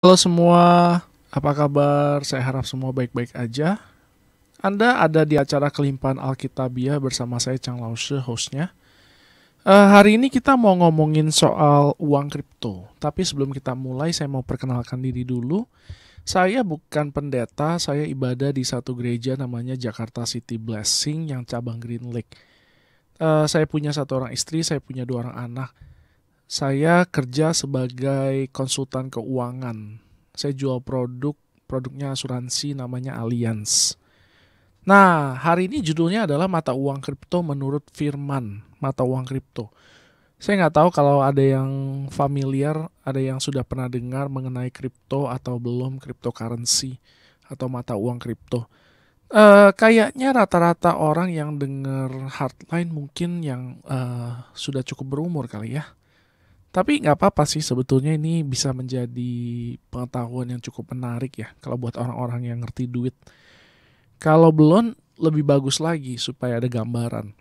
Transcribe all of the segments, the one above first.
Halo semua, apa kabar? Saya harap semua baik-baik aja. Anda ada di acara Kelimpahan Alkitabiah bersama saya Chang Lause, hostnya. Hari ini kita mau ngomongin soal uang kripto. Tapi sebelum kita mulai, saya mau perkenalkan diri dulu. Saya bukan pendeta, saya ibadah di satu gereja namanya Jakarta City Blessing yang cabang Green Lake. Saya punya satu orang istri, saya punya dua orang anak. Saya kerja sebagai konsultan keuangan. Saya jual produknya asuransi namanya Allianz. Nah, hari ini judulnya adalah mata uang kripto menurut firman mata uang kripto. Saya nggak tahu kalau ada yang familiar, ada yang sudah pernah dengar mengenai kripto atau belum, cryptocurrency atau mata uang kripto. Kayaknya rata-rata orang yang dengar hardline mungkin yang sudah cukup berumur kali ya. Tapi nggak apa-apa sih, sebetulnya ini bisa menjadi pengetahuan yang cukup menarik ya kalau buat orang-orang yang ngerti duit. Kalau belum, lebih bagus lagi supaya ada gambaran.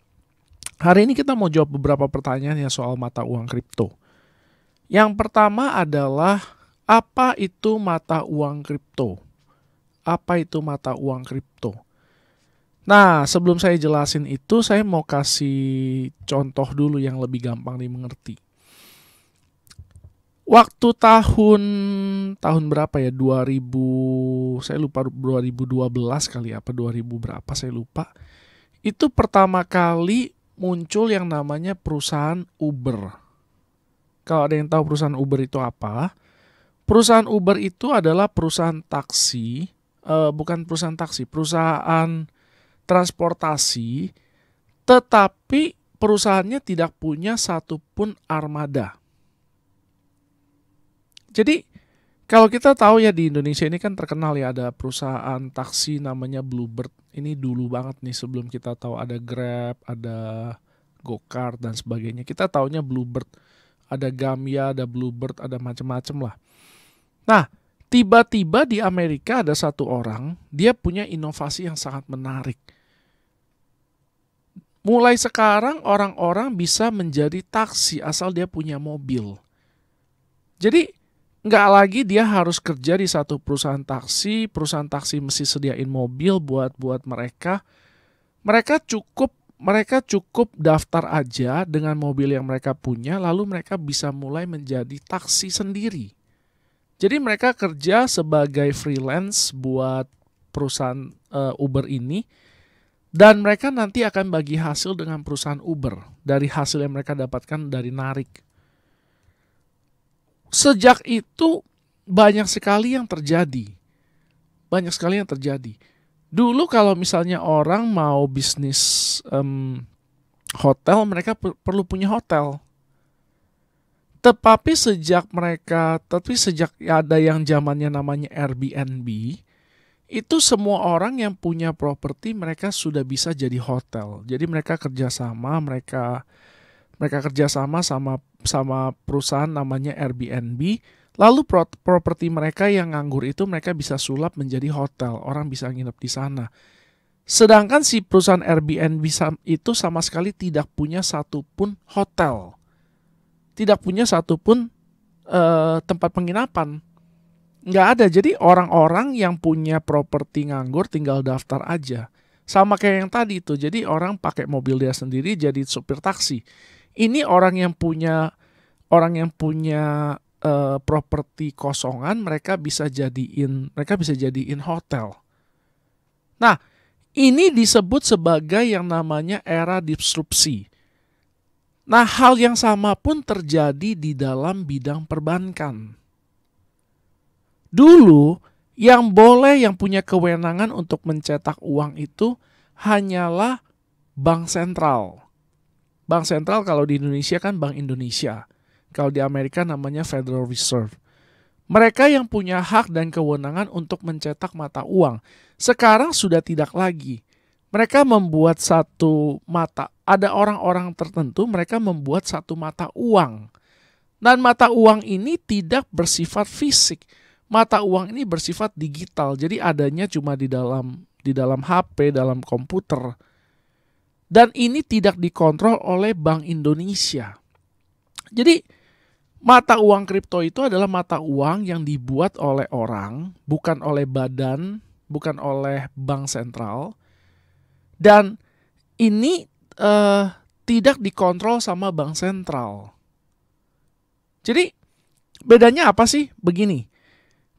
Hari ini kita mau jawab beberapa pertanyaan ya soal mata uang kripto. Yang pertama adalah, apa itu mata uang kripto? Apa itu mata uang kripto? Nah, sebelum saya jelasin itu, saya mau kasih contoh dulu yang lebih gampang dimengerti. Waktu tahun berapa ya? 2000, saya lupa, 2012 kali apa 2000 berapa saya lupa. Itu pertama kali muncul yang namanya perusahaan Uber. Kalau ada yang tahu perusahaan Uber itu apa? Perusahaan Uber itu adalah perusahaan taksi, bukan perusahaan taksi, perusahaan transportasi, tetapi perusahaannya tidak punya satupun armada. Jadi kalau kita tahu ya di Indonesia ini kan terkenal ya ada perusahaan taksi namanya Bluebird. Ini dulu banget nih sebelum kita tahu ada Grab, ada Gokart dan sebagainya. Kita taunya Bluebird. Ada Gamya, ada Bluebird, ada macam-macam lah. Nah, tiba-tiba di Amerika ada satu orang, dia punya inovasi yang sangat menarik. Mulai sekarang orang-orang bisa menjadi taksi asal dia punya mobil. Jadi nggak lagi dia harus kerja di satu perusahaan taksi mesti sediain mobil buat mereka. Mereka cukup daftar aja dengan mobil yang mereka punya, lalu mereka bisa mulai menjadi taksi sendiri. Jadi mereka kerja sebagai freelance buat perusahaan Uber ini, dan mereka nanti akan bagi hasil dengan perusahaan Uber dari hasil yang mereka dapatkan dari narik. Sejak itu banyak sekali yang terjadi. Dulu kalau misalnya orang mau bisnis hotel, mereka perlu punya hotel. Tetapi sejak ada yang zamannya namanya Airbnb, itu semua orang yang punya properti mereka sudah bisa jadi hotel. Jadi mereka kerjasama sama perusahaan namanya Airbnb. Lalu properti mereka yang nganggur itu mereka bisa sulap menjadi hotel. Orang bisa nginep di sana. Sedangkan si perusahaan Airbnb itu sama sekali tidak punya satupun hotel. Tidak punya satupun tempat penginapan. Nggak ada. Jadi orang-orang yang punya properti nganggur tinggal daftar aja. Sama kayak yang tadi itu. Jadi orang pakai mobil dia sendiri jadi supir taksi. Ini orang yang punya properti kosongan, mereka bisa jadiin hotel. Nah, ini disebut sebagai yang namanya era disrupsi. Nah, hal yang sama pun terjadi di dalam bidang perbankan. Dulu, yang punya kewenangan untuk mencetak uang itu hanyalah bank sentral. Bank sentral kalau di Indonesia kan Bank Indonesia. Kalau di Amerika namanya Federal Reserve. Mereka yang punya hak dan kewenangan untuk mencetak mata uang. Sekarang sudah tidak lagi. Mereka membuat satu mata. Ada orang-orang tertentu mereka membuat satu mata uang. Dan mata uang ini tidak bersifat fisik. Mata uang ini bersifat digital. Jadi adanya cuma di dalam HP, dalam komputer. Dan ini tidak dikontrol oleh Bank Indonesia. Jadi Mata uang kripto itu adalah mata uang yang dibuat oleh orang, bukan oleh badan, bukan oleh bank sentral, dan ini tidak dikontrol sama bank sentral. Jadi bedanya apa sih? Begini,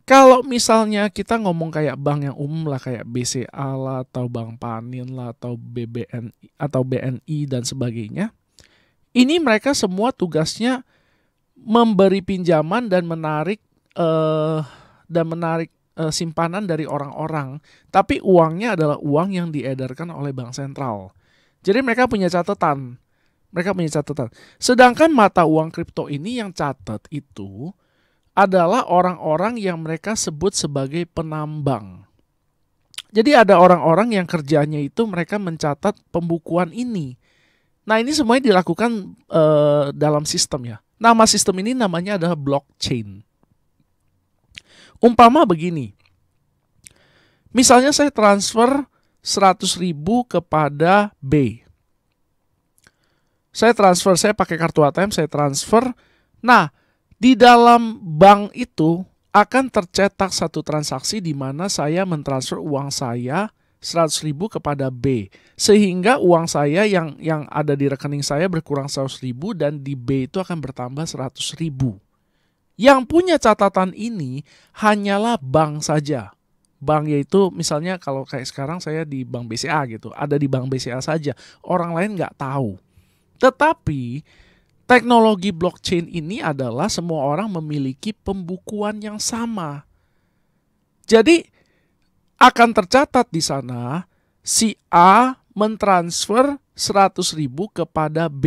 kalau misalnya kita ngomong kayak bank yang umum lah, kayak BCA lah, atau Bank Panin lah, atau BBNI atau BNI dan sebagainya, ini mereka semua tugasnya memberi pinjaman dan menarik simpanan dari orang-orang, tapi uangnya adalah uang yang diedarkan oleh bank sentral. Jadi mereka punya catatan. Sedangkan mata uang kripto ini yang catat itu adalah orang-orang yang mereka sebut sebagai penambang. Jadi ada orang-orang yang kerjanya itu mereka mencatat pembukuan ini. Nah, ini semuanya dilakukan dalam sistem ya. Nama sistem ini namanya adalah blockchain. Umpama begini, misalnya saya transfer 100.000 kepada B. Saya pakai kartu ATM, saya transfer. Nah, di dalam bank itu akan tercetak satu transaksi di mana saya mentransfer uang saya 100.000 kepada B. Sehingga uang saya yang ada di rekening saya berkurang 100.000 dan di B itu akan bertambah 100.000. Yang punya catatan ini hanyalah bank saja. Bank yaitu misalnya kalau kayak sekarang saya di Bank BCA gitu, ada di Bank BCA saja. Orang lain nggak tahu. Tetapi teknologi blockchain ini adalah semua orang memiliki pembukuan yang sama. Jadi akan tercatat di sana si A mentransfer 100.000 kepada B.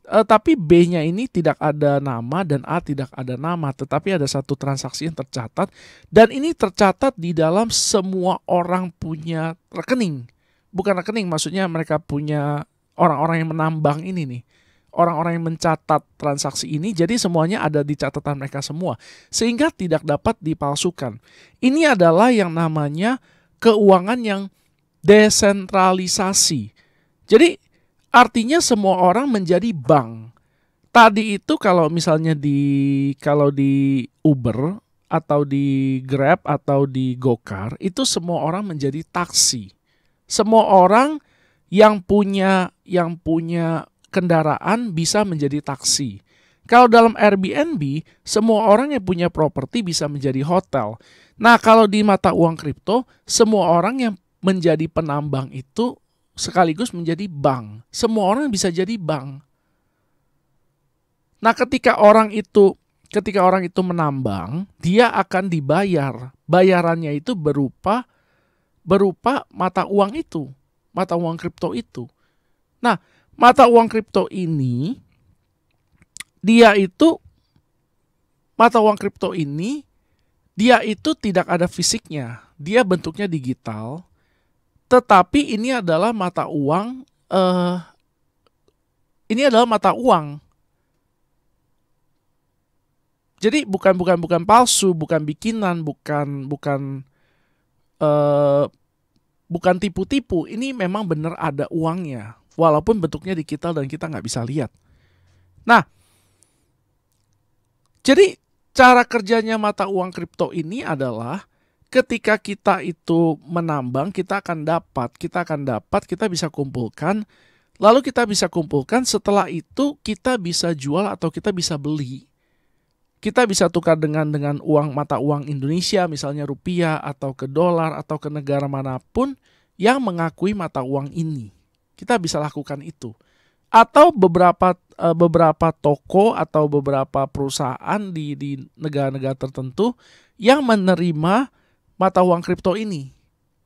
Tapi B-nya ini tidak ada nama dan A tidak ada nama, tetapi ada satu transaksi yang tercatat dan ini tercatat di dalam semua orang punya rekening. Bukan rekening, maksudnya mereka punya orang-orang yang menambang ini nih. Orang-orang yang mencatat transaksi ini, jadi semuanya ada di catatan mereka semua. Sehingga tidak dapat dipalsukan. Ini adalah yang namanya keuangan yang desentralisasi. Jadi artinya semua orang menjadi bank. Tadi itu kalau misalnya di Uber atau di Grab atau di Gokar, itu semua orang menjadi taksi. Semua orang yang punya kendaraan bisa menjadi taksi. Kalau dalam Airbnb, semua orang yang punya properti bisa menjadi hotel. Nah, kalau di mata uang kripto, semua orang yang menjadi penambang itu sekaligus menjadi bank. Semua orang bisa jadi bank. Nah, ketika orang itu menambang, dia akan dibayar. Bayarannya itu berupa mata uang itu, mata uang kripto itu. Nah, mata uang kripto ini dia itu tidak ada fisiknya. Dia bentuknya digital. Tetapi ini adalah mata uang Jadi bukan palsu, bukan bikinan, bukan tipu-tipu. Ini memang benar ada uangnya. Walaupun bentuknya digital dan kita nggak bisa lihat. Nah, jadi cara kerjanya mata uang kripto ini adalah ketika kita itu menambang, kita bisa kumpulkan. Lalu kita bisa kumpulkan, setelah itu kita bisa jual atau kita bisa beli. Kita bisa tukar dengan mata uang Indonesia, misalnya rupiah atau ke dolar atau ke negara manapun yang mengakui mata uang ini. Kita bisa lakukan itu. Atau beberapa toko atau beberapa perusahaan di negara-negara tertentu yang menerima mata uang kripto ini.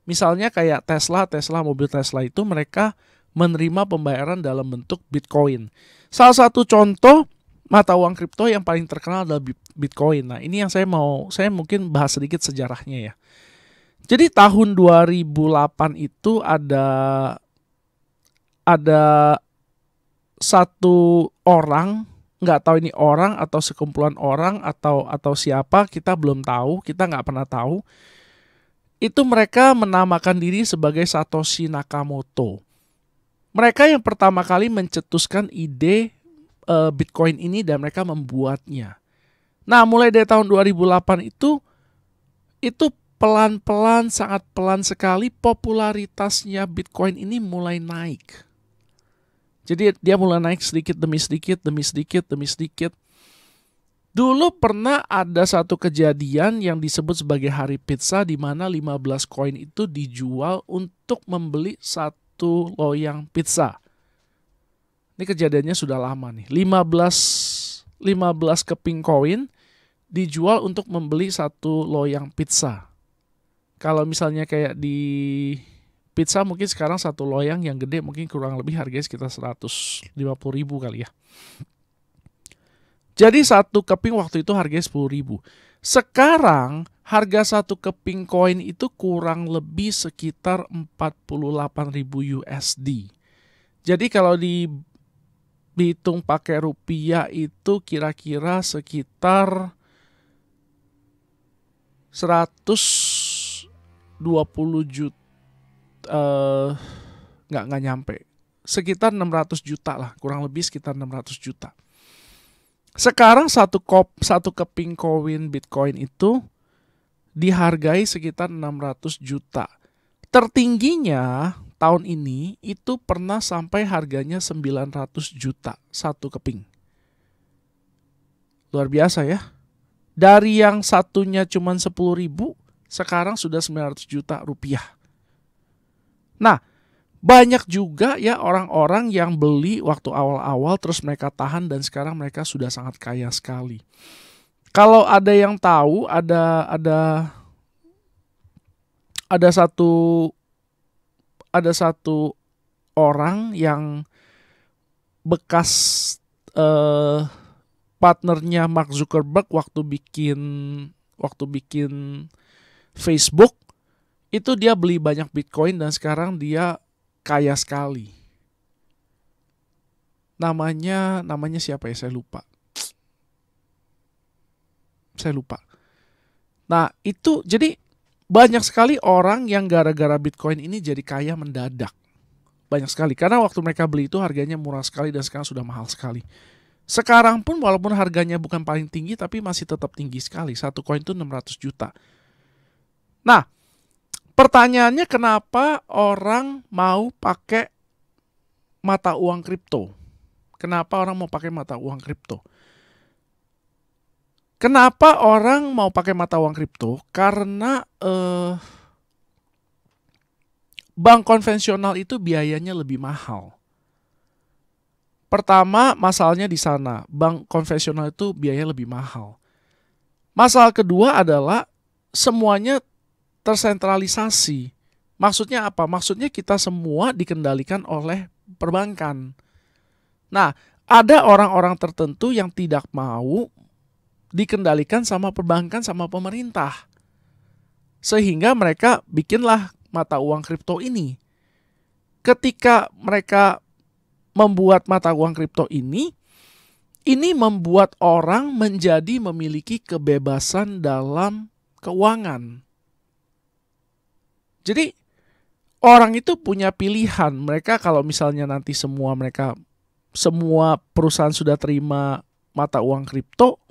Misalnya kayak Tesla, mobil Tesla itu mereka menerima pembayaran dalam bentuk Bitcoin. Salah satu contoh mata uang kripto yang paling terkenal adalah Bitcoin. Nah, ini yang saya mungkin bahas sedikit sejarahnya ya. Jadi tahun 2008 itu ada satu orang, nggak tahu ini orang atau sekumpulan orang atau siapa, kita belum tahu, kita nggak pernah tahu. Itu mereka menamakan diri sebagai Satoshi Nakamoto. Mereka yang pertama kali mencetuskan ide Bitcoin ini dan mereka membuatnya. Nah, mulai dari tahun 2008 itu pelan-pelan, sangat pelan sekali popularitasnya Bitcoin ini mulai naik. Jadi dia mulai naik sedikit demi sedikit, demi sedikit, demi sedikit. Dulu pernah ada satu kejadian yang disebut sebagai hari pizza, di mana 15 koin itu dijual untuk membeli satu loyang pizza. Ini kejadiannya sudah lama nih. 15 keping koin dijual untuk membeli satu loyang pizza. Kalau misalnya kayak di pizza mungkin sekarang satu loyang yang gede mungkin kurang lebih harganya sekitar 150.000 kali ya. Jadi satu keping waktu itu harganya 10.000. Sekarang harga satu keping koin itu kurang lebih sekitar 48.000 USD. Jadi kalau dihitung pakai rupiah itu kira-kira sekitar 120 juta, nggak nyampe, sekitar 600 juta lah, kurang lebih sekitar 600 juta. Sekarang satu keping koin Bitcoin itu dihargai sekitar 600 juta. Tertingginya tahun ini itu pernah sampai harganya 900 juta satu keping. Luar biasa ya. Dari yang satunya cuma 10.000, sekarang sudah 900 juta rupiah. Nah, banyak juga ya orang-orang yang beli waktu awal-awal terus mereka tahan dan sekarang mereka sudah sangat kaya sekali. Kalau ada yang tahu, ada satu orang yang bekas partnernya Mark Zuckerberg waktu bikin Facebook, itu dia beli banyak Bitcoin dan sekarang dia kaya sekali. Namanya siapa ya? Saya lupa. Nah, itu jadi banyak sekali orang yang gara-gara Bitcoin ini jadi kaya mendadak. Banyak sekali. Karena waktu mereka beli itu harganya murah sekali dan sekarang sudah mahal sekali. Sekarang pun walaupun harganya bukan paling tinggi tapi masih tetap tinggi sekali. Satu koin itu 600 juta. Nah, pertanyaannya kenapa orang mau pakai mata uang kripto? Kenapa orang mau pakai mata uang kripto? Kenapa orang mau pakai mata uang kripto? Karena bank konvensional itu biayanya lebih mahal. Pertama, masalahnya di sana. Bank konvensional itu biayanya lebih mahal. Masalah kedua adalah semuanya tersentralisasi. Maksudnya apa? Maksudnya kita semua dikendalikan oleh perbankan. Nah, ada orang-orang tertentu yang tidak mau dikendalikan sama perbankan, sama pemerintah. Sehingga mereka bikinlah mata uang kripto ini. Ketika mereka membuat mata uang kripto ini membuat orang menjadi memiliki kebebasan dalam keuangan. Jadi orang itu punya pilihan. Mereka kalau misalnya nanti semua perusahaan sudah terima mata uang kripto,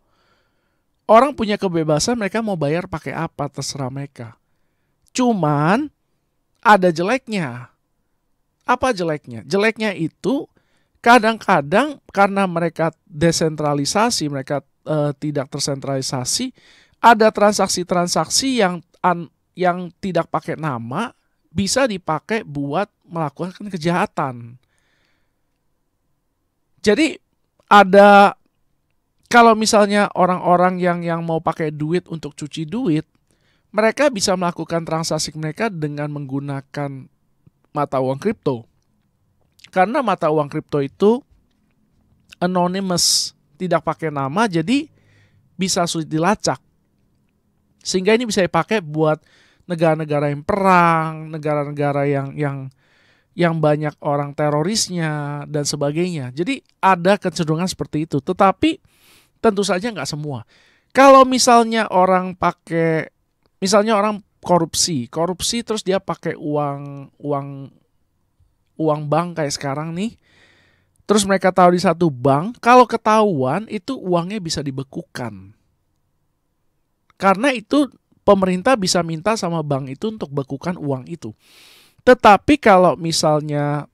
orang punya kebebasan mereka mau bayar pakai apa terserah mereka. Cuman ada jeleknya. Apa jeleknya? Jeleknya itu kadang-kadang karena mereka desentralisasi, mereka tidak tersentralisasi, ada transaksi-transaksi yang tidak pakai nama bisa dipakai buat melakukan kejahatan. Jadi kalau misalnya orang-orang yang mau pakai duit untuk cuci duit, mereka bisa melakukan transaksi mereka dengan menggunakan mata uang kripto. Karena mata uang kripto itu anonymous, tidak pakai nama, jadi bisa sulit dilacak. Sehingga ini bisa dipakai buat negara-negara yang perang, negara-negara yang banyak orang terorisnya dan sebagainya. Jadi ada kecenderungan seperti itu. Tetapi tentu saja nggak semua. Kalau misalnya orang korupsi terus dia pakai uang bank kayak sekarang nih, terus mereka taruh di satu bank, kalau ketahuan itu uangnya bisa dibekukan. Karena itu pemerintah bisa minta sama bank itu untuk bekukan uang itu. Tetapi kalau misalnya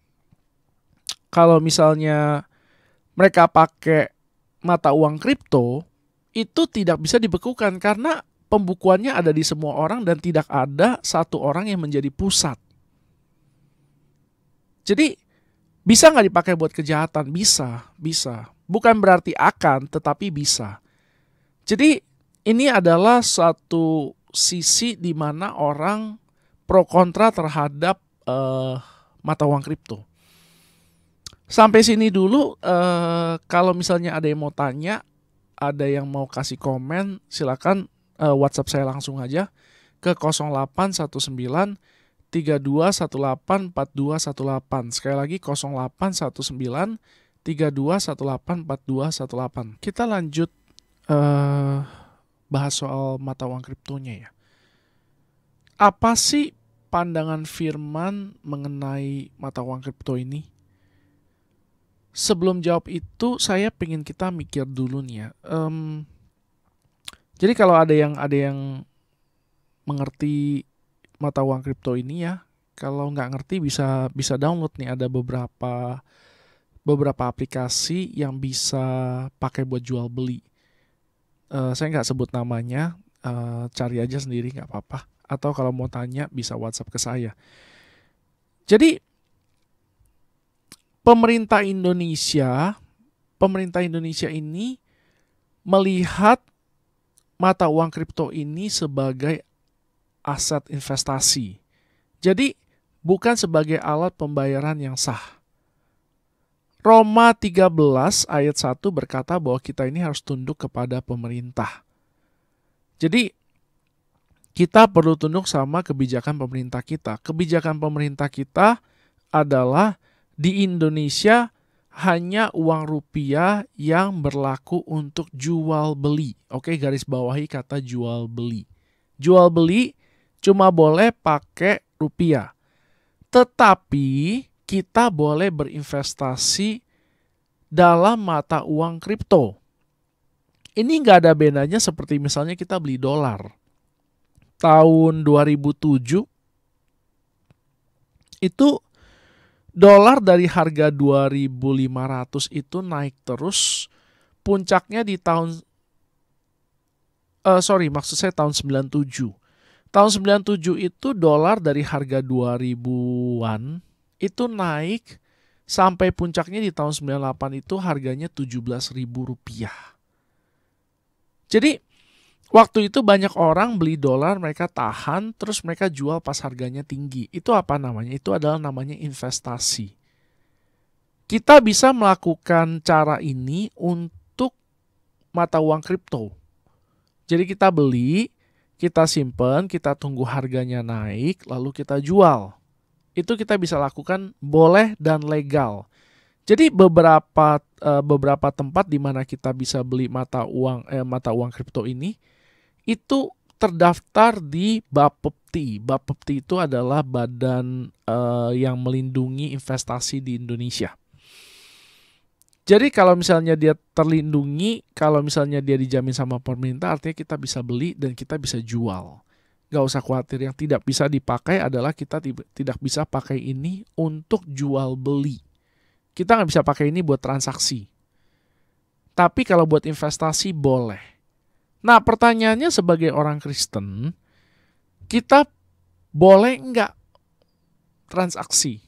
mereka pakai mata uang kripto, itu tidak bisa dibekukan karena pembukuannya ada di semua orang dan tidak ada satu orang yang menjadi pusat. Jadi bisa nggak dipakai buat kejahatan? Bisa. Bukan berarti akan, tetapi bisa. Jadi ini adalah satu sisi di mana orang pro kontra terhadap mata uang kripto. Sampai sini dulu, kalau misalnya ada yang mau tanya, ada yang mau kasih komen, silakan WhatsApp saya langsung aja ke 0819 3218 4218. Sekali lagi 0819 3218 4218. Kita lanjut bahas soal mata uang kriptonya ya. Apa sih pandangan Firman mengenai mata uang kripto ini? Sebelum jawab itu, saya pengen kita mikir dulu nih ya. Jadi kalau ada yang mengerti mata uang kripto ini ya, kalau nggak ngerti bisa download nih, ada beberapa aplikasi yang bisa pakai buat jual beli. Saya nggak sebut namanya, cari aja sendiri nggak apa-apa. Atau kalau mau tanya bisa WhatsApp ke saya. Jadi pemerintah Indonesia ini melihat mata uang kripto ini sebagai aset investasi. Jadi bukan sebagai alat pembayaran yang sah. Roma 13 ayat 1 berkata bahwa kita ini harus tunduk kepada pemerintah. Jadi kita perlu tunduk sama kebijakan pemerintah kita. Kebijakan pemerintah kita adalah di Indonesia hanya uang rupiah yang berlaku untuk jual beli. Oke, garis bawahi kata jual beli. Jual beli cuma boleh pakai rupiah. Tetapi kita boleh berinvestasi dalam mata uang kripto. Ini nggak ada bedanya seperti misalnya kita beli dolar. Tahun 2007 itu dolar dari harga 2.500 itu naik terus. Puncaknya di tahun tahun 97. Tahun 97 itu dolar dari harga 2.000-an itu naik sampai puncaknya di tahun 98 itu harganya Rp17.000. Jadi waktu itu banyak orang beli dolar, mereka tahan, terus mereka jual pas harganya tinggi. Itu apa namanya? Itu adalah namanya investasi. Kita bisa melakukan cara ini untuk mata uang kripto. Jadi kita beli, kita simpen, kita tunggu harganya naik, lalu kita jual. Itu kita bisa lakukan boleh dan legal. Jadi beberapa tempat di mana kita bisa beli mata uang kripto ini itu terdaftar di Bapepti. Bapepti itu adalah badan yang melindungi investasi di Indonesia. Jadi kalau misalnya dia terlindungi, kalau misalnya dia dijamin sama pemerintah, artinya kita bisa beli dan kita bisa jual. Gak usah khawatir, yang tidak bisa dipakai adalah kita tidak bisa pakai ini untuk jual beli. Kita nggak bisa pakai ini buat transaksi. Tapi kalau buat investasi boleh. Nah pertanyaannya sebagai orang Kristen, kita boleh nggak transaksi?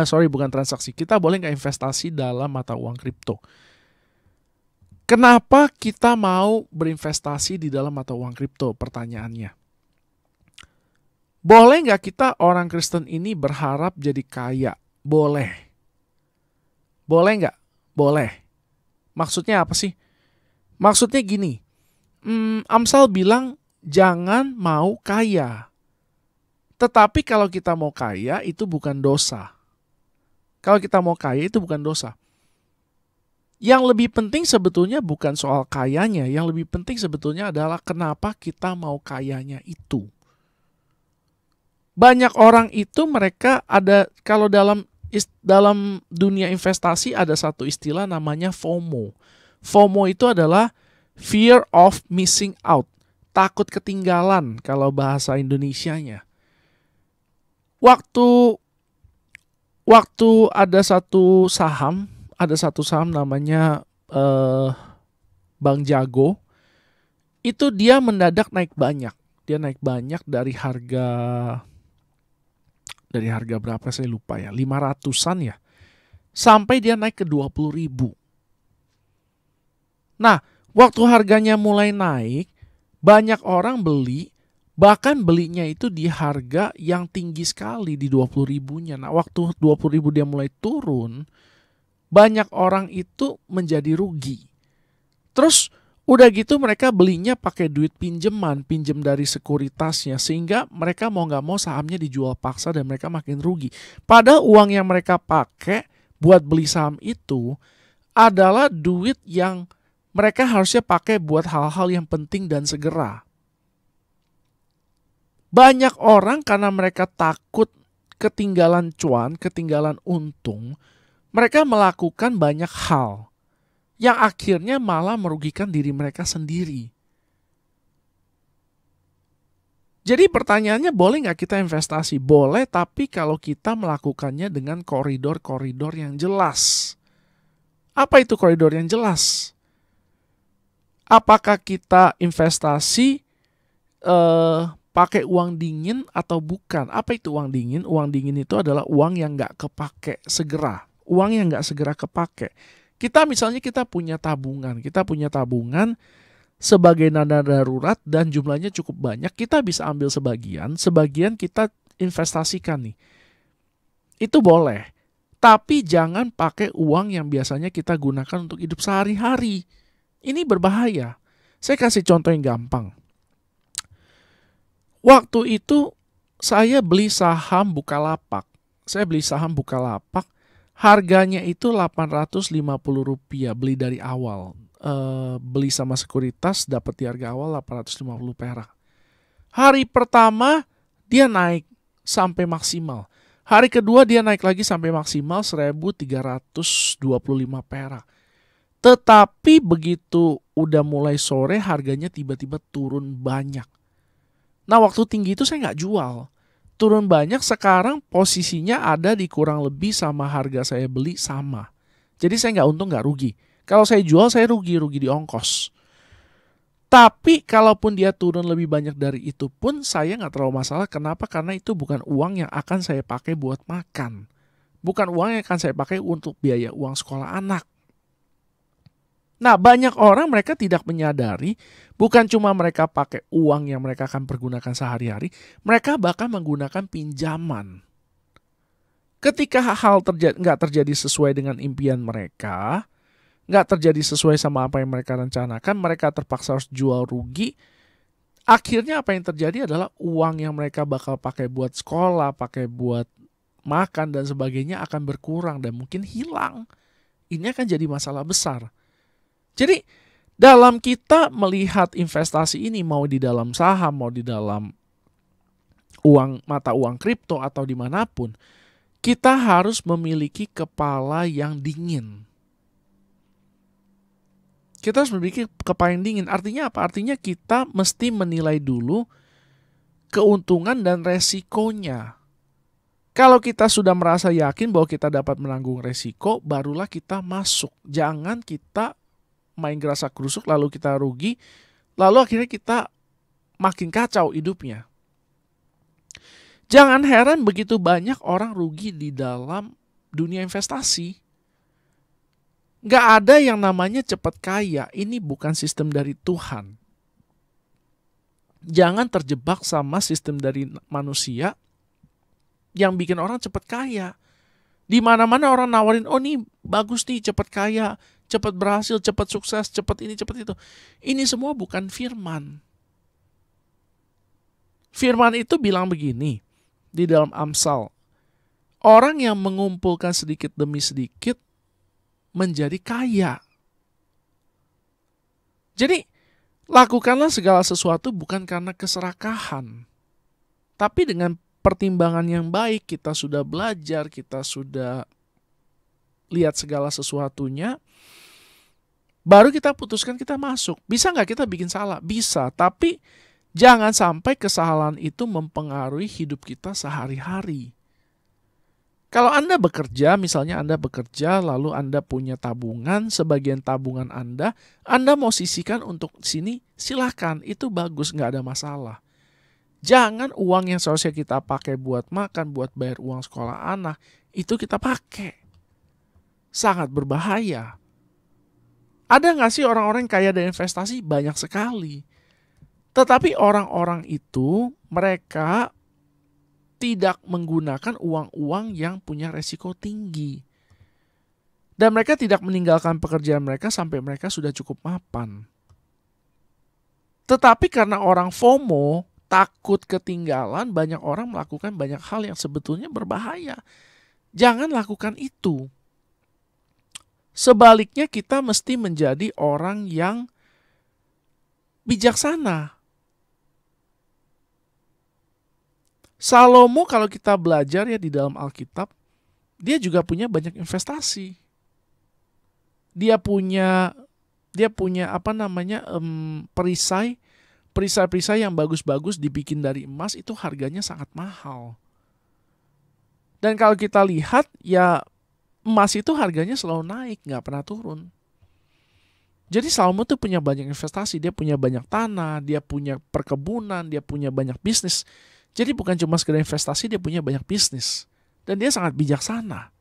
Bukan transaksi. Kita boleh nggak investasi dalam mata uang kripto? Kenapa kita mau berinvestasi di dalam mata uang kripto? Pertanyaannya. Boleh nggak kita orang Kristen ini berharap jadi kaya? Boleh. Boleh nggak? Boleh. Maksudnya apa sih? Maksudnya gini. Amsal bilang jangan mau kaya. Tetapi kalau kita mau kaya itu bukan dosa. Kalau kita mau kaya itu bukan dosa. Yang lebih penting sebetulnya bukan soal kayanya. Yang lebih penting sebetulnya adalah kenapa kita mau kayanya itu. Banyak orang itu mereka ada, kalau dalam dunia investasi ada satu istilah namanya FOMO. FOMO itu adalah fear of missing out. takut ketinggalan kalau bahasa Indonesianya. Waktu ada satu saham namanya Bang Jago, itu dia mendadak naik banyak. Dia naik banyak dari harga berapa saya lupa ya, 500-an ya. Sampai dia naik ke 20.000. Nah, waktu harganya mulai naik, banyak orang beli, bahkan belinya itu di harga yang tinggi sekali di 20.000-nya. Nah, waktu 20.000 dia mulai turun, banyak orang itu menjadi rugi. Terus udah gitu mereka belinya pakai duit pinjem dari sekuritasnya, sehingga mereka mau nggak mau sahamnya dijual paksa dan mereka makin rugi. Padahal uang yang mereka pakai buat beli saham itu adalah duit yang mereka harusnya pakai buat hal-hal yang penting dan segera. Banyak orang karena mereka takut ketinggalan cuan, ketinggalan untung, mereka melakukan banyak hal yang akhirnya malah merugikan diri mereka sendiri. Jadi pertanyaannya, boleh nggak kita investasi? Boleh, tapi kalau kita melakukannya dengan koridor-koridor yang jelas. Apa itu koridor yang jelas? Apakah kita investasi pakai uang dingin atau bukan? Apa itu uang dingin? Uang dingin itu adalah uang yang nggak kepake segera. Uang yang nggak segera kepake. Kita punya tabungan sebagai dana darurat dan jumlahnya cukup banyak, kita bisa ambil sebagian kita investasikan nih. Itu boleh, tapi jangan pakai uang yang biasanya kita gunakan untuk hidup sehari-hari. Ini berbahaya. Saya kasih contoh yang gampang. Waktu itu saya beli saham Bukalapak. Harganya itu Rp850 beli dari awal. Beli sama sekuritas dapat di harga awal 850 perak. Hari pertama dia naik sampai maksimal. Hari kedua dia naik lagi sampai maksimal 1.325 perak. Tetapi begitu udah mulai sore harganya tiba-tiba turun banyak. Nah, waktu tinggi itu saya nggak jual. Turun banyak, sekarang posisinya ada di kurang lebih sama harga saya beli sama. Jadi saya nggak untung nggak rugi. Kalau saya jual saya rugi di ongkos. Tapi kalaupun dia turun lebih banyak dari itu pun saya nggak terlalu masalah. Kenapa? Karena itu bukan uang yang akan saya pakai buat makan. Bukan uang yang akan saya pakai untuk biaya uang sekolah anak. Nah, banyak orang mereka tidak menyadari, bukan cuma mereka pakai uang yang mereka akan pergunakan sehari-hari, mereka bahkan menggunakan pinjaman. Ketika hal nggak terjadi sesuai dengan impian mereka, nggak terjadi sesuai sama apa yang mereka rencanakan, mereka terpaksa harus jual rugi. Akhirnya apa yang terjadi adalah uang yang mereka bakal pakai buat sekolah, pakai buat makan dan sebagainya akan berkurang dan mungkin hilang. Ini akan jadi masalah besar. Jadi dalam kita melihat investasi ini, mau di dalam saham, mau di dalam mata uang kripto atau dimanapun, kita harus memiliki kepala yang dingin. Kita harus memiliki kepala yang dingin. Artinya apa? Artinya kita mesti menilai dulu keuntungan dan resikonya. Kalau kita sudah merasa yakin bahwa kita dapat menanggung resiko, barulah kita masuk. Jangan kita main gerasak gerusuk lalu kita rugi, lalu akhirnya kita makin kacau hidupnya. Jangan heran begitu banyak orang rugi di dalam dunia investasi. Gak ada yang namanya cepat kaya, ini bukan sistem dari Tuhan. Jangan terjebak sama sistem dari manusia yang bikin orang cepat kaya. Di mana-mana orang nawarin, oh nih bagus nih cepat kaya, cepat berhasil, cepat sukses, cepat ini, cepat itu. Ini semua bukan firman. Firman itu bilang begini di dalam Amsal. Orang yang mengumpulkan sedikit demi sedikit menjadi kaya. Jadi, lakukanlah segala sesuatu bukan karena keserakahan. Tapi dengan pertimbangan yang baik, kita sudah belajar, kita sudah lihat segala sesuatunya, baru kita putuskan kita masuk. Bisa nggak kita bikin salah? Bisa, tapi Jangan sampai kesalahan itu mempengaruhi hidup kita sehari-hari. Kalau Anda bekerja, misalnya Anda bekerja lalu Anda punya tabungan, sebagian tabungan Anda mau sisihkan untuk sini, silahkan, itu bagus, nggak ada masalah. Jangan uang yang seharusnya kita pakai buat makan, buat bayar uang sekolah anak, itu kita pakai. Sangat berbahaya. Ada nggak sih orang-orang yang kaya dari investasi? Banyak sekali. Tetapi orang-orang itu, mereka tidak menggunakan uang-uang yang punya resiko tinggi. Dan mereka tidak meninggalkan pekerjaan mereka sampai mereka sudah cukup mapan. Tetapi karena orang FOMO, takut ketinggalan, banyak orang melakukan banyak hal yang sebetulnya berbahaya. Jangan lakukan itu. Sebaliknya kita mesti menjadi orang yang bijaksana. Salomo kalau kita belajar ya di dalam Alkitab, dia juga punya banyak investasi. Dia punya perisai yang bagus-bagus dibikin dari emas, itu harganya sangat mahal. Dan kalau kita lihat ya emas itu harganya selalu naik, nggak pernah turun. Jadi Salomo tuh punya banyak investasi, dia punya banyak tanah, dia punya perkebunan, dia punya banyak bisnis. Jadi bukan cuma sekedar investasi, dia punya banyak bisnis. Dan dia sangat bijaksana.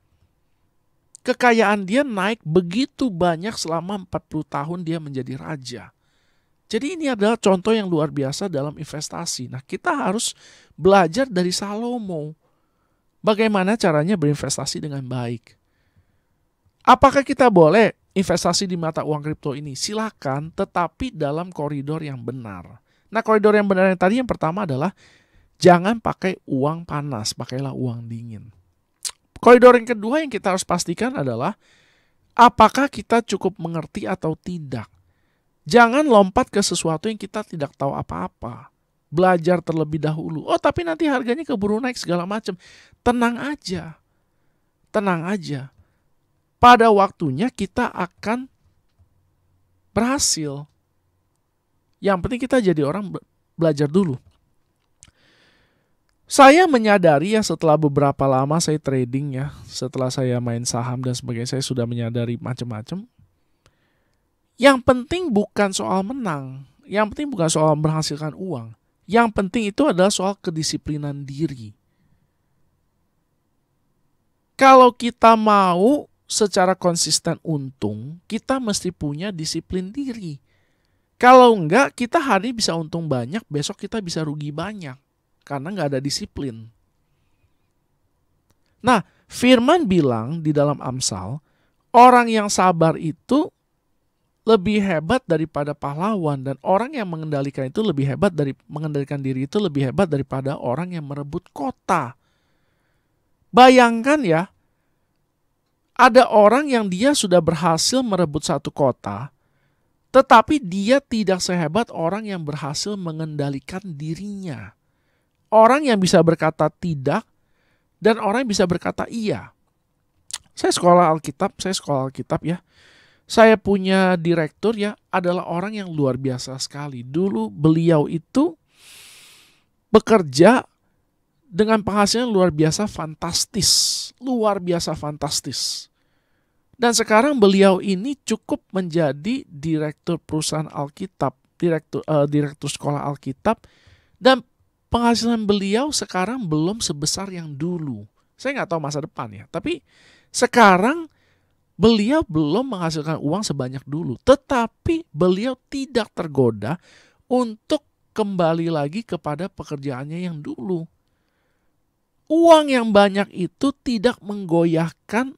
Kekayaan dia naik begitu banyak selama 40 tahun dia menjadi raja. Jadi ini adalah contoh yang luar biasa dalam investasi. Nah, kita harus belajar dari Salomo. Bagaimana caranya berinvestasi dengan baik. Apakah kita boleh investasi di mata uang kripto ini? Silakan, tetapi dalam koridor yang benar. Nah, koridor yang benar yang tadi yang pertama adalah jangan pakai uang panas, pakailah uang dingin. Koridor yang kedua yang kita harus pastikan adalah apakah kita cukup mengerti atau tidak. Jangan lompat ke sesuatu yang kita tidak tahu apa-apa. Belajar terlebih dahulu. Oh, tapi nanti harganya keburu naik segala macam. Tenang aja. Tenang aja. Pada waktunya kita akan berhasil. Yang penting kita jadi orang belajar dulu. Saya menyadari ya setelah beberapa lama saya trading ya, setelah saya main saham dan sebagainya, saya sudah menyadari macam-macam. Yang penting bukan soal menang, yang penting bukan soal menghasilkan uang. Yang penting itu adalah soal kedisiplinan diri. Kalau kita mau secara konsisten untung, kita mesti punya disiplin diri. Kalau enggak, kita hari bisa untung banyak, besok kita bisa rugi banyak. Karena nggak ada disiplin. Nah, Firman bilang di dalam Amsal, orang yang sabar itu lebih hebat daripada pahlawan, dan orang yang mengendalikan mengendalikan diri itu lebih hebat daripada orang yang merebut kota. Bayangkan ya, ada orang yang dia sudah berhasil merebut satu kota, tetapi dia tidak sehebat orang yang berhasil mengendalikan dirinya. Orang yang bisa berkata tidak dan orang yang bisa berkata iya. Saya sekolah Alkitab ya. Saya punya direktur ya, adalah orang yang luar biasa sekali. Dulu beliau itu bekerja dengan penghasilan luar biasa fantastis. Dan sekarang beliau ini cukup menjadi direktur perusahaan Alkitab, direktur sekolah Alkitab, dan penghasilan beliau sekarang belum sebesar yang dulu. Saya nggak tahu masa depan ya. Tapi sekarang beliau belum menghasilkan uang sebanyak dulu. Tetapi beliau tidak tergoda untuk kembali lagi kepada pekerjaannya yang dulu. Uang yang banyak itu tidak menggoyahkan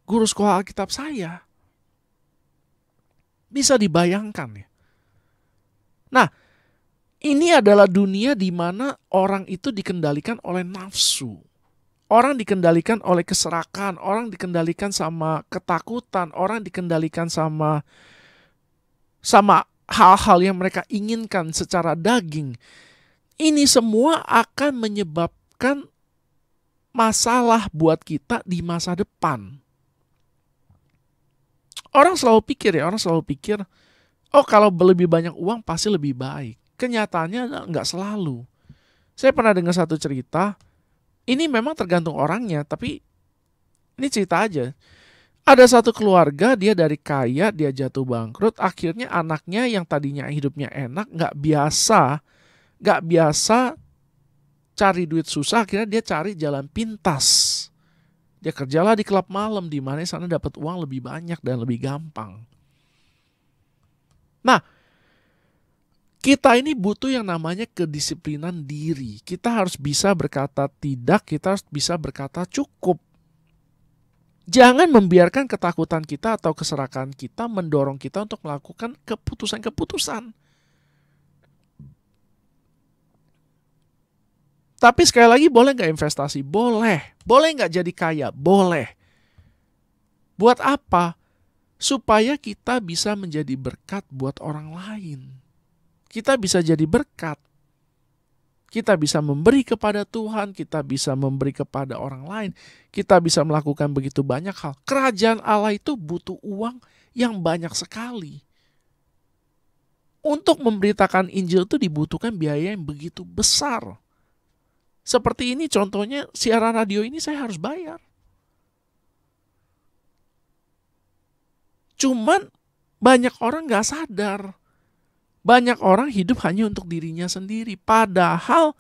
guru sekolah Alkitab saya. Bisa dibayangkan ya. Nah, ini adalah dunia di mana orang itu dikendalikan oleh nafsu. Orang dikendalikan oleh keserakan, orang dikendalikan sama ketakutan, orang dikendalikan sama hal-hal yang mereka inginkan secara daging. Ini semua akan menyebabkan masalah buat kita di masa depan. Orang selalu pikir, oh kalau lebih banyak uang pasti lebih baik. Kenyataannya nggak selalu. Saya pernah dengar satu cerita, ini memang tergantung orangnya, tapi ini cerita aja. Ada satu keluarga, dia dari kaya, dia jatuh bangkrut, akhirnya anaknya yang tadinya hidupnya enak, nggak biasa cari duit susah, akhirnya dia cari jalan pintas. Dia kerjalah di klub malam, di mana sana dapat uang lebih banyak dan lebih gampang. Nah, kita ini butuh yang namanya kedisiplinan diri. Kita harus bisa berkata tidak, kita harus bisa berkata cukup. Jangan membiarkan ketakutan kita atau keserakahan kita mendorong kita untuk melakukan keputusan-keputusan. Tapi sekali lagi, boleh nggak investasi? Boleh. Boleh nggak jadi kaya? Boleh. Buat apa? Supaya kita bisa menjadi berkat buat orang lain. Kita bisa jadi berkat. Kita bisa memberi kepada Tuhan, kita bisa memberi kepada orang lain, kita bisa melakukan begitu banyak hal. Kerajaan Allah itu butuh uang yang banyak sekali. Untuk memberitakan Injil itu dibutuhkan biaya yang begitu besar. Seperti ini contohnya, siaran radio ini saya harus bayar. Cuman banyak orang gak sadar. Banyak orang hidup hanya untuk dirinya sendiri. Padahal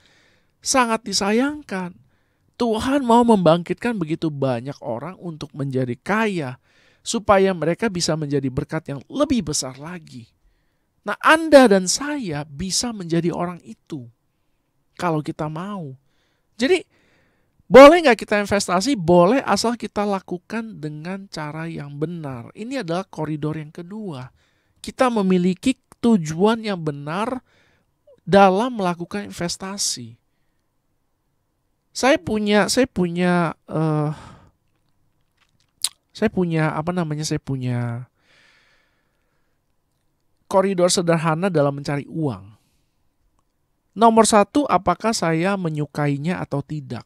sangat disayangkan. Tuhan mau membangkitkan begitu banyak orang untuk menjadi kaya. Supaya mereka bisa menjadi berkat yang lebih besar lagi. Nah, Anda dan saya bisa menjadi orang itu. Kalau kita mau. Jadi, boleh nggak kita investasi? Boleh, asal kita lakukan dengan cara yang benar. Ini adalah koridor yang kedua. Kita memiliki tujuan yang benar dalam melakukan investasi. Saya punya koridor sederhana dalam mencari uang. Nomor satu, apakah saya menyukainya atau tidak?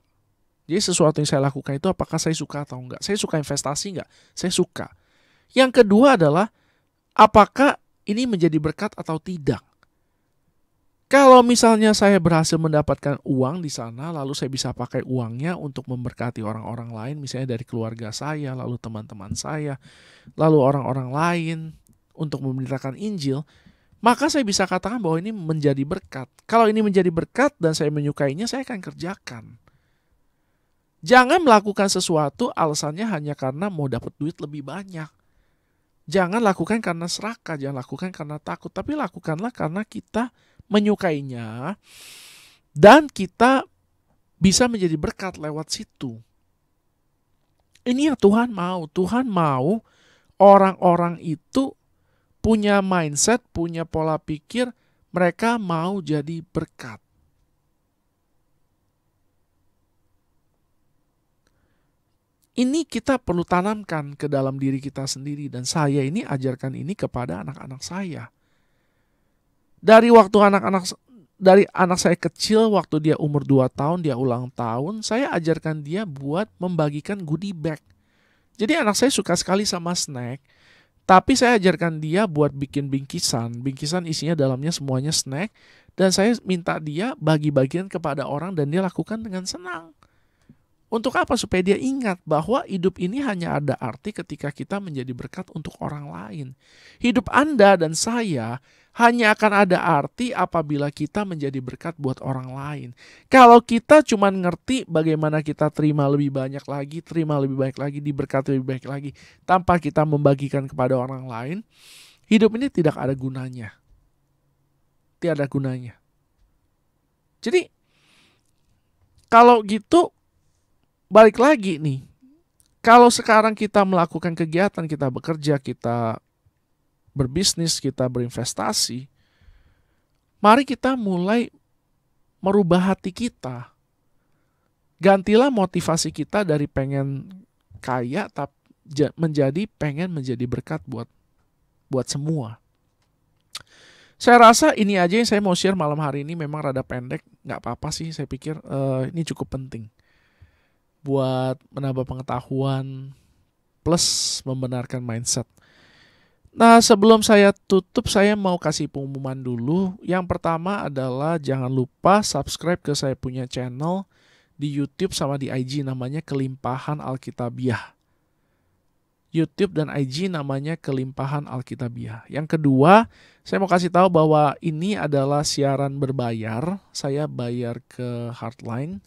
Jadi sesuatu yang saya lakukan itu apakah saya suka atau enggak? Saya suka investasi enggak? Saya suka. Yang kedua adalah, apakah ini menjadi berkat atau tidak? Kalau misalnya saya berhasil mendapatkan uang di sana, lalu saya bisa pakai uangnya untuk memberkati orang-orang lain, misalnya dari keluarga saya, lalu teman-teman saya, lalu orang-orang lain untuk memberitakan Injil, maka saya bisa katakan bahwa ini menjadi berkat. Kalau ini menjadi berkat dan saya menyukainya, saya akan kerjakan. Jangan melakukan sesuatu alasannya hanya karena mau dapat duit lebih banyak. Jangan lakukan karena serakah, jangan lakukan karena takut, tapi lakukanlah karena kita menyukainya dan kita bisa menjadi berkat lewat situ. Ini yang Tuhan mau. Tuhan mau orang-orang itu punya mindset, punya pola pikir, mereka mau jadi berkat. Ini kita perlu tanamkan ke dalam diri kita sendiri, dan saya ini ajarkan ini kepada anak-anak saya. Dari anak saya kecil, waktu dia umur 2 tahun, dia ulang tahun, saya ajarkan dia buat membagikan goodie bag. Jadi anak saya suka sekali sama snack, tapi saya ajarkan dia buat bikin bingkisan. Bingkisan isinya dalamnya semuanya snack, dan saya minta dia bagi-bagian kepada orang dan dia lakukan dengan senang. Untuk apa? Supaya dia ingat bahwa hidup ini hanya ada arti ketika kita menjadi berkat untuk orang lain. Hidup Anda dan saya hanya akan ada arti apabila kita menjadi berkat buat orang lain. Kalau kita cuma ngerti bagaimana kita terima lebih banyak lagi, diberkati lebih baik lagi, tanpa kita membagikan kepada orang lain, hidup ini tidak ada gunanya. Tidak ada gunanya. Jadi, kalau gitu, balik lagi nih, kalau sekarang kita melakukan kegiatan, kita bekerja, kita berbisnis, kita berinvestasi, mari kita mulai merubah hati kita. Gantilah motivasi kita dari pengen kaya menjadi pengen menjadi berkat buat semua. Saya rasa ini aja yang saya mau share malam hari ini, memang rada pendek, nggak apa-apa sih, saya pikir ini cukup penting buat menambah pengetahuan plus membenarkan mindset. Nah, sebelum saya tutup, saya mau kasih pengumuman dulu. Yang pertama adalah jangan lupa subscribe ke saya punya channel di YouTube sama di IG, namanya Kelimpahan Alkitabiah. YouTube dan IG namanya Kelimpahan Alkitabiah. Yang kedua, saya mau kasih tahu bahwa ini adalah siaran berbayar. Saya bayar ke Heartline.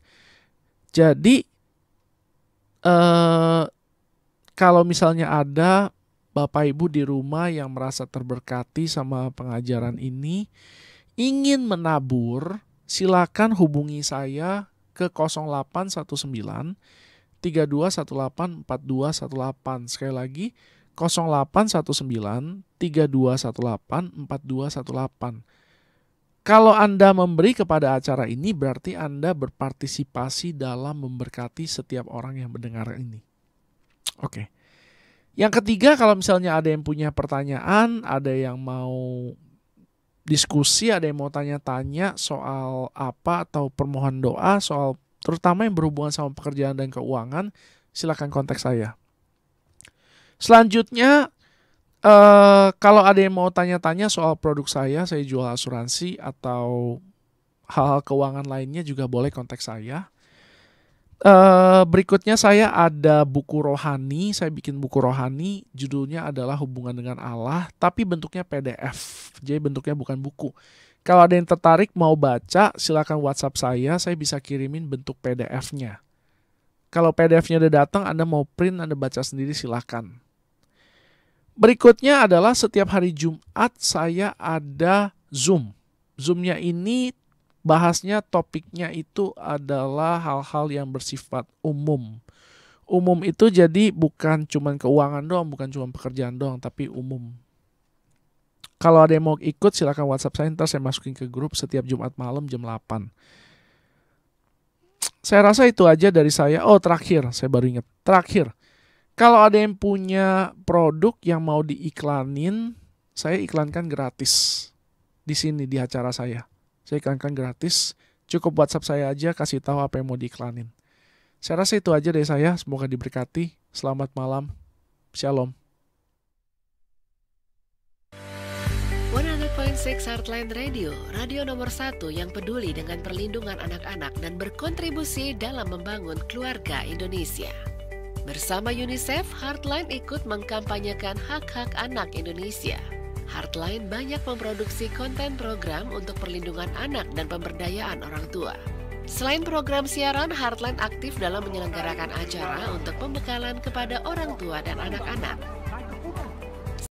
Jadi, kalau misalnya ada Bapak Ibu di rumah yang merasa terberkati sama pengajaran ini, ingin menabur, silakan hubungi saya ke 0819 3218 4218. Sekali lagi 0819 3218 4218. Kalau Anda memberi kepada acara ini, berarti Anda berpartisipasi dalam memberkati setiap orang yang mendengar ini. Oke. Yang ketiga, kalau misalnya ada yang punya pertanyaan, ada yang mau diskusi, ada yang mau tanya-tanya soal apa atau permohonan doa, soal terutama yang berhubungan sama pekerjaan dan keuangan, silakan kontak saya. Selanjutnya, kalau ada yang mau tanya-tanya soal produk saya jual asuransi atau hal-hal keuangan lainnya juga boleh kontak saya. Berikutnya saya ada buku rohani, saya bikin buku rohani, judulnya adalah Hubungan dengan Allah, tapi bentuknya PDF, jadi bentuknya bukan buku. Kalau ada yang tertarik mau baca, silakan WhatsApp saya bisa kirimin bentuk PDF-nya. Kalau PDF-nya udah datang, Anda mau print, Anda baca sendiri silakan. Berikutnya adalah setiap hari Jumat saya ada Zoom. Zoom-nya ini bahasnya, topiknya itu adalah hal-hal yang bersifat umum. Umum itu jadi bukan cuma keuangan doang, bukan cuma pekerjaan doang, tapi umum. Kalau ada yang mau ikut, silakan WhatsApp saya, ntar saya masukin ke grup setiap Jumat malam jam 8. Saya rasa itu aja dari saya. Oh, terakhir, saya baru ingat. Terakhir, kalau ada yang punya produk yang mau diiklanin, saya iklankan gratis di sini di acara saya. Saya iklankan gratis, cukup WhatsApp saya aja, kasih tahu apa yang mau diiklanin. Saya rasa itu aja dari saya, semoga diberkati. Selamat malam, Shalom. 100.6 Heartline Radio, radio nomor 1 yang peduli dengan perlindungan anak-anak dan berkontribusi dalam membangun keluarga Indonesia. Bersama UNICEF, Heartline ikut mengkampanyekan hak-hak anak Indonesia. Heartline banyak memproduksi konten program untuk perlindungan anak dan pemberdayaan orang tua. Selain program siaran, Heartline aktif dalam menyelenggarakan acara untuk pembekalan kepada orang tua dan anak-anak.